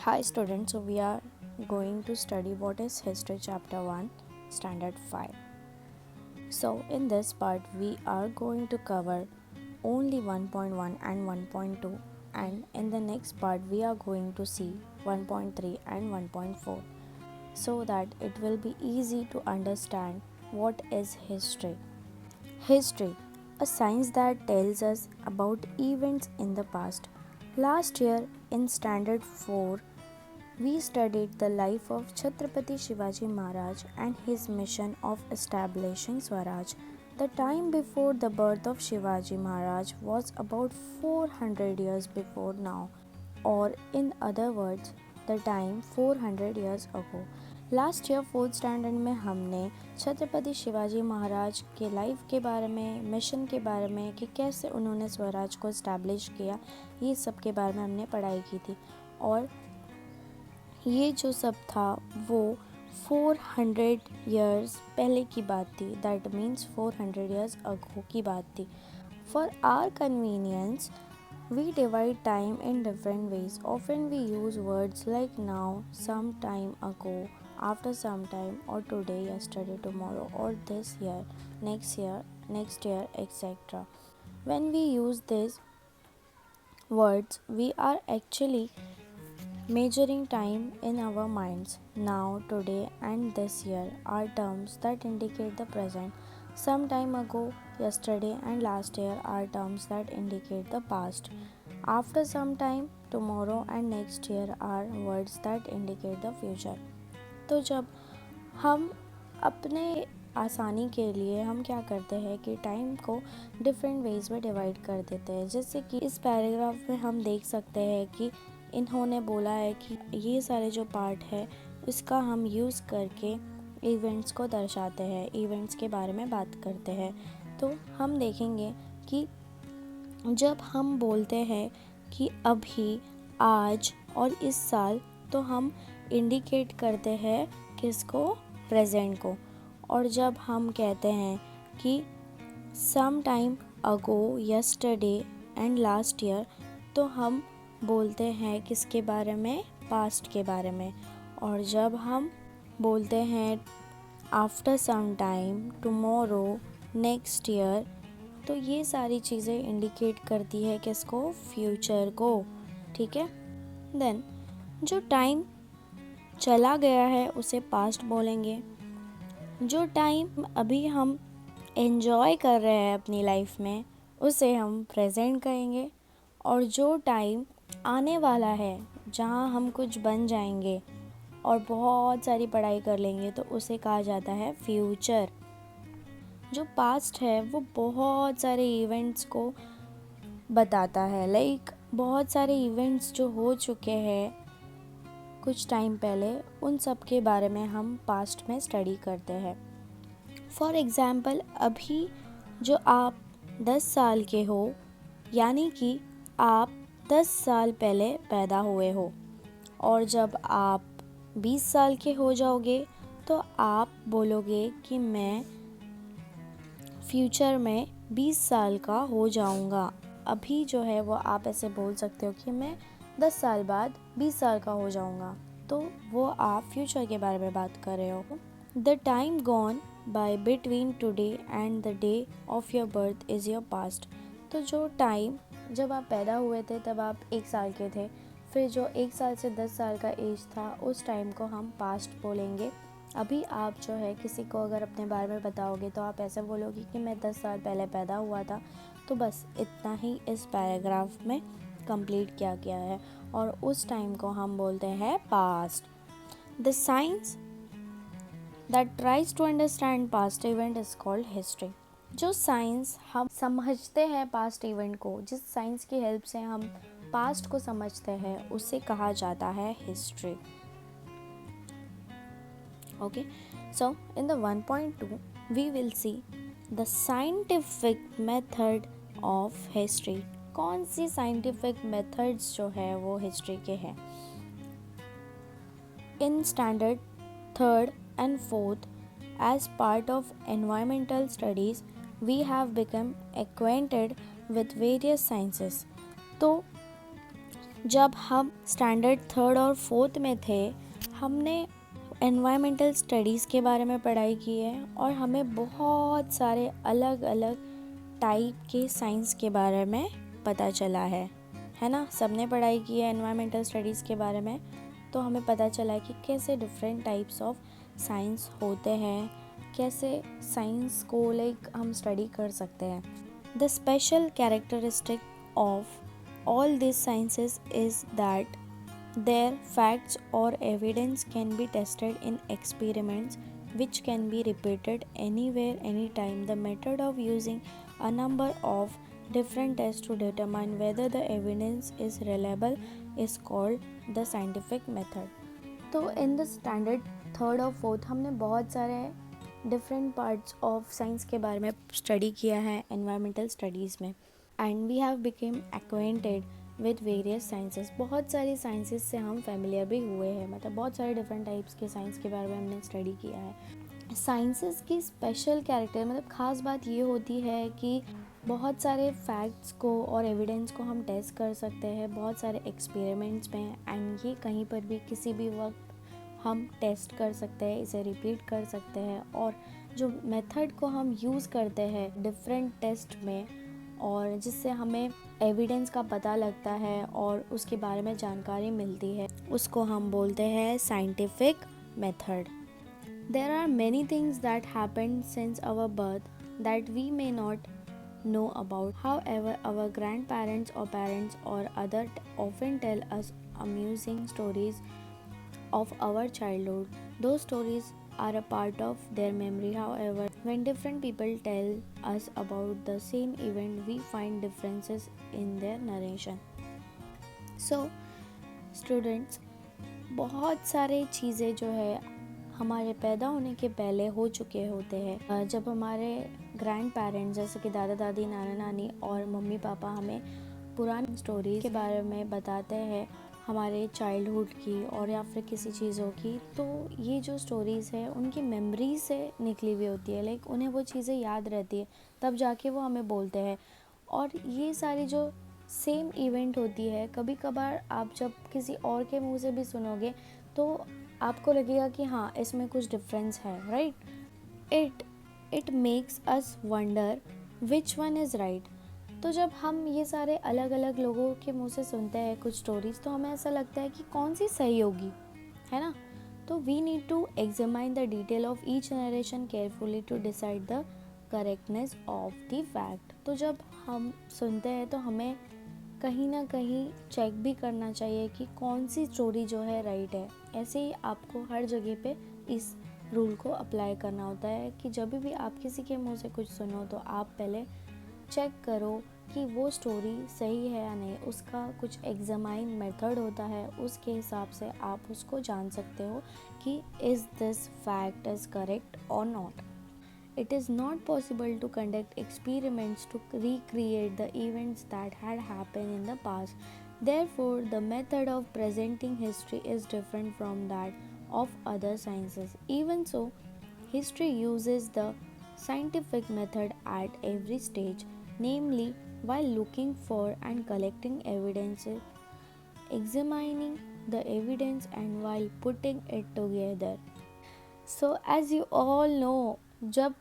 Hi students, so we are going to study what is history chapter 1 standard 5. So in this part we are going to cover only 1.1 and 1.2, and in the next part we are going to see 1.3 and 1.4 so that it will be easy to understand what is history. History, a science that tells us about events in the past. Last year in standard 4 we studied the life of Chhatrapati Shivaji Maharaj and his mission of establishing Swaraj. The time before the birth of Shivaji Maharaj was about 400 years before now, or in other words, the time 400 years ago. Last year fourth standard में हमने छत्रपति शिवाजी महाराज के life के बारे में, mission के बारे में, कि कैसे उन्होंने स्वराज को इस्टेब्लिश किया, ये सब के बारे में हमने पढ़ाई की थी। और ये जो सब था वो 400 years पहले की बात थी, दैट मीन्स 400 years ago की बात थी। For our convenience we divide time in different ways. Often we use words like now, some time ago, after some time, or today, yesterday, tomorrow, or this year, next year, etc. When we use these words, we are actually measuring time in our minds. Now, today, and this year are terms that indicate the present. Some time ago, yesterday, and last year are terms that indicate the past. After some time, tomorrow, and next year are words that indicate the future. तो जब हम अपने आसानी के लिए हम क्या करते हैं कि टाइम को डिफरेंट वेज में डिवाइड कर देते हैं। जैसे कि इस पैराग्राफ में हम देख सकते हैं कि इन्होंने बोला है कि ये सारे जो पार्ट है इसका हम यूज़ करके इवेंट्स को दर्शाते हैं, इवेंट्स के बारे में बात करते हैं। तो हम देखेंगे कि जब हम बोलते हैं कि अभी, आज और इस साल, तो हम इंडिकेट करते हैं किसको? प्रेजेंट को। और जब हम कहते हैं कि some time ago, yesterday and last year, तो हम बोलते हैं किसके बारे में? पास्ट के बारे में। और जब हम बोलते हैं after some time, tomorrow, next year, तो ये सारी चीज़ें इंडिकेट करती है किसको? फ्यूचर को। ठीक है। देन जो टाइम चला गया है उसे पास्ट बोलेंगे। जो टाइम अभी हम एंजॉय कर रहे हैं अपनी लाइफ में उसे हम प्रेजेंट कहेंगे। और जो टाइम आने वाला है जहाँ हम कुछ बन जाएंगे और बहुत सारी पढ़ाई कर लेंगे तो उसे कहा जाता है फ्यूचर। जो पास्ट है वो बहुत सारे इवेंट्स को बताता है, लाइक बहुत सारे इवेंट्स जो हो चुके हैं कुछ टाइम पहले, उन सब के बारे में हम पास्ट में स्टडी करते हैं। फॉर एग्ज़ाम्पल, अभी जो आप 10 साल के हो, यानी कि आप 10 साल पहले पैदा हुए हो, और जब आप 20 साल के हो जाओगे तो आप बोलोगे कि मैं फ्यूचर में 20 साल का हो जाऊंगा। अभी जो है वो आप ऐसे बोल सकते हो कि मैं 10 साल बाद 20 साल का हो जाऊंगा, तो वो आप फ्यूचर के बारे में बात कर रहे हो। The time gone by between today and the day of your birth is your past. तो जो टाइम जब आप पैदा हुए थे तब आप 1 साल के थे, फिर जो 1 साल से 10 साल का एज था उस टाइम को हम पास्ट बोलेंगे। अभी आप जो है किसी को अगर अपने बारे में बताओगे तो आप ऐसे बोलोगे कि मैं 10 साल पहले पैदा हुआ था। तो बस इतना ही इस पैराग्राफ में कंप्लीट किया गया है, और उस टाइम को हम बोलते हैं past. The science that tries to understand past event is called history. जो साइंस हम समझते हैं पास्ट इवेंट को, जिस साइंस की हेल्प से हम पास्ट को समझते हैं, उसे कहा जाता है history. Okay, so in the 1.2 we will see the scientific method of history. कौन सी scientific methods जो है वो history के हैं? In standard 3rd and 4th, as part of environmental studies, we have become acquainted with various sciences. तो जब हम standard third और फोर्थ में थे, हमने एनवायरमेंटल स्टडीज़ के बारे में पढ़ाई की है और हमें बहुत सारे अलग अलग टाइप के साइंस के बारे में पता चला है ना। सबने पढ़ाई की है एनवायरमेंटल स्टडीज़ के बारे में, तो हमें पता चला है कि कैसे डिफरेंट टाइप्स ऑफ साइंस होते हैं, कैसे साइंस को हम स्टडी कर सकते हैं। The special characteristic of all these sciences is that their facts or evidence can be tested in experiments which can be repeated anywhere anytime. The method of using a number of different tests to determine whether the evidence is reliable is called the scientific method. तो in the standard third और fourth हमने बहुत सारे different parts of science के बारे में study किया है एनवायरमेंटल स्टडीज़ में, and we have become acquainted with various sciences. बहुत सारी साइंसेस से हम फेमिलियर भी हुए हैं, मतलब बहुत सारे डिफरेंट टाइप्स के साइंस के बारे में हमने स्टडी किया है। साइंसेस की स्पेशल कैरेक्टर मतलब ख़ास बात ये होती है कि बहुत सारे फैक्ट्स को और एविडेंस को हम टेस्ट कर सकते हैं बहुत सारे एक्सपेरिमेंट्स में, एंड ये कहीं पर भी किसी भी वक्त हम टेस्ट कर सकते हैं, इसे रिपीट कर सकते हैं। और जो मेथड को हम यूज़ करते हैं डिफरेंट टेस्ट में और जिससे हमें एविडेंस का पता लगता है और उसके बारे में जानकारी मिलती है, उसको हम बोलते हैं scientific method. There are many things that happened since our birth that we may not know about. However, our grandparents or parents or others often tell us amusing stories of our childhood. Those stories are a part of their memory. However, when different people tell us about the same event, we find differences in their narration. So, students, बहुत सारे चीज़ें जो है हमारे पैदा होने के पहले हो चुके होते हैं। जब हमारे ग्रैंड पेरेंट्स जैसे कि दादा दादी, नाना नानी और मम्मी पापा हमें पुरानी स्टोरीज के बारे में बताते हैं हमारे चाइल्डहुड की और या फिर किसी चीज़ों की, तो ये जो स्टोरीज़ है उनकी मेमोरी से निकली हुई होती है। उन्हें वो चीज़ें याद रहती है, तब जाके वो हमें बोलते हैं। और ये सारी जो सेम इवेंट होती है, कभी कभार आप जब किसी और के मुंह से भी सुनोगे तो आपको लगेगा कि हाँ इसमें कुछ डिफरेंस है, right. It makes us wonder which one is right. तो जब हम ये सारे अलग अलग लोगों के मुंह से सुनते हैं कुछ स्टोरीज, तो हमें ऐसा लगता है कि कौन सी सही होगी, है ना। तो we need to examine the detail of each narration carefully to decide the correctness of the fact. तो जब हम सुनते हैं तो हमें कहीं ना कहीं चेक भी करना चाहिए कि कौन सी स्टोरी जो है राइट है। ऐसे ही आपको हर जगह पे इस रूल को अप्लाई करना होता है कि जब भी आप किसी के मुंह से कुछ सुनो तो आप पहले चेक करो कि वो स्टोरी सही है या नहीं। उसका कुछ एग्जामाइन मेथड होता है, उसके हिसाब से आप उसको जान सकते हो कि is this fact is correct और not. It is not possible to conduct experiments to recreate the events that had happened in the past. Therefore, the method of presenting history is different from that of other sciences. Even so, history uses the scientific method at every stage, namely while looking for and collecting evidence, examining the evidence, and while putting it together. So, as you all know, जब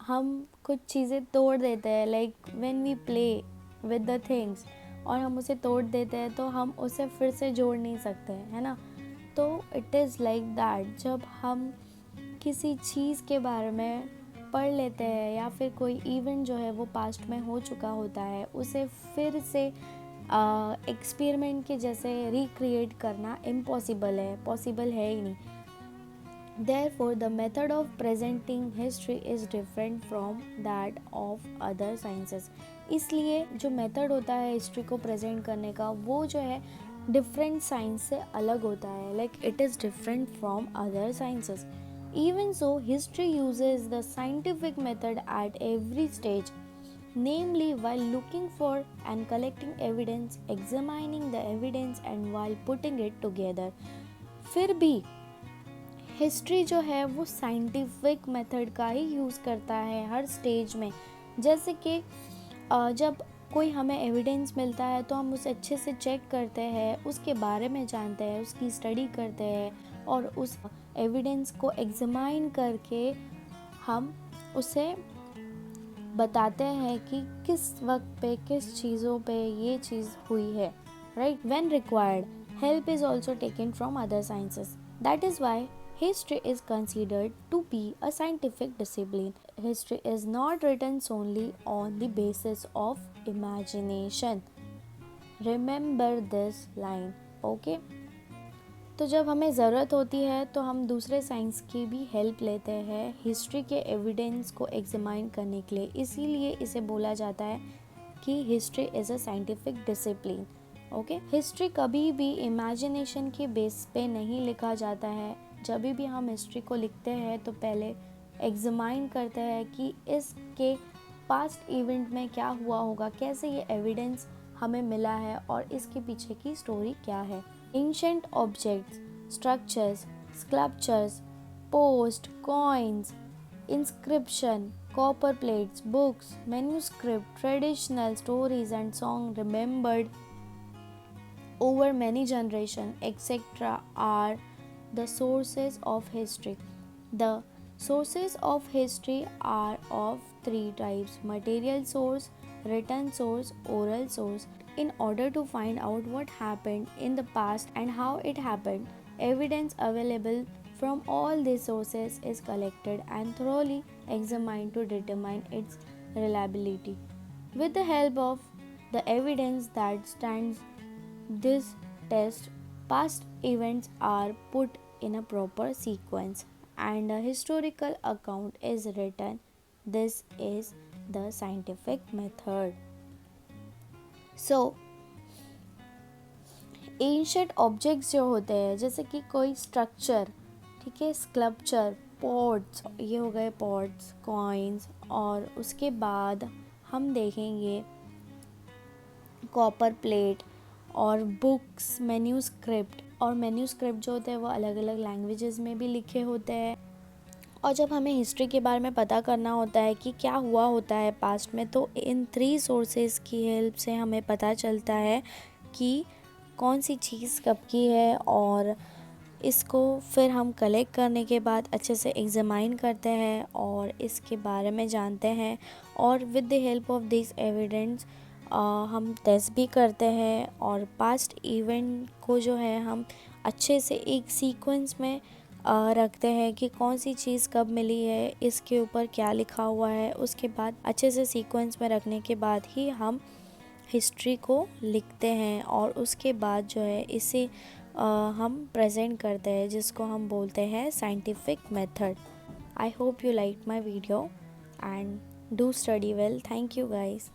हम कुछ चीज़ें तोड़ देते हैं, like when we play with the things, और हम उसे तोड़ देते हैं तो हम उसे फिर से जोड़ नहीं सकते, है ना। तो इट इज़ लाइक दैट, जब हम किसी चीज़ के बारे में पढ़ लेते हैं या फिर कोई इवेंट जो है वो पास्ट में हो चुका होता है, उसे फिर से एक्सपेरिमेंट के जैसे रिक्रिएट करना इम्पॉसिबल है, पॉसिबल है ही नहीं। Therefore, the method of presenting history is different from that of other sciences. इसलिए जो मेथड होता है हिस्ट्री को प्रेजेंट करने का, वो जो है डिफरेंट साइंस से अलग होता है, like it is different from other sciences. Even so, history uses the scientific method at every stage, namely while looking for and collecting evidence, examining the evidence, and while putting it together. फिर भी history जो है वो scientific method का ही use करता है हर stage में। जैसे कि जब कोई हमें एविडेंस मिलता है तो हम उसे अच्छे से चेक करते हैं, उसके बारे में जानते हैं, उसकी स्टडी करते हैं और उस एविडेंस को एग्जामाइन करके हम उसे बताते हैं कि किस वक्त पे किस चीज़ों पे ये चीज़ हुई है, right. When required, help is also taken from other sciences. That is why history is considered to be a scientific discipline. History is not written solely on the basis of imagination. Remember this line, okay? तो जब हमें ज़रूरत होती है तो हम दूसरे science की भी हेल्प लेते हैं हिस्ट्री के एविडेंस को एग्जामाइन करने के लिए. इसीलिए इसे बोला जाता है कि history is a scientific discipline. Okay, history कभी भी इमेजिनेशन के बेस पे नहीं लिखा जाता है. जब भी हम हिस्ट्री को लिखते हैं तो पहले एग्जामाइन करते हैं कि इसके पास्ट इवेंट में क्या हुआ होगा, कैसे ये एविडेंस हमें मिला है और इसके पीछे की स्टोरी क्या है. Ancient objects, structures, sculptures, post, coins, inscription, copper plates, books, manuscript, traditional stories and songs remembered over many generations, etc. are the sources of history. The sources of history are of three types: material source, written source, oral source. In order to find out what happened in the past and how it happened, evidence available from all these sources is collected and thoroughly examined to determine its reliability. With the help of the evidence that stands this test, past events are put in a proper sequence and a historical account is written. This is the scientific method. So, ancient objects जो होते हैं जैसे कि कोई structure, ठीक है, sculpture, pots, ये हो गए पॉट्स, कॉइन्स, और उसके बाद हम देखेंगे कॉपर प्लेट और बुक्स, मैन्यूस्क्रिप्ट. और मैन्यूस्क्रिप्ट जो होते हैं वो अलग अलग लैंग्वेजेस में भी लिखे होते हैं. और जब हमें हिस्ट्री के बारे में पता करना होता है कि क्या हुआ होता है पास्ट में, तो इन थ्री सोर्सेज की हेल्प से हमें पता चलता है कि कौन सी चीज़ कब की है. और इसको फिर हम कलेक्ट करने के बाद अच्छे से एग्जामाइन करते हैं और इसके बारे में जानते हैं. और with the help of this evidence हम टेस्ट भी करते हैं और पास्ट इवेंट को जो है हम अच्छे से एक सीक्वेंस में रखते हैं कि कौन सी चीज़ कब मिली है, इसके ऊपर क्या लिखा हुआ है. उसके बाद अच्छे से सीक्वेंस में रखने के बाद ही हम हिस्ट्री को लिखते हैं और उसके बाद जो है इसे हम प्रेजेंट करते हैं, जिसको हम बोलते हैं scientific method. I hope you like my video and do study well. Thank you guys.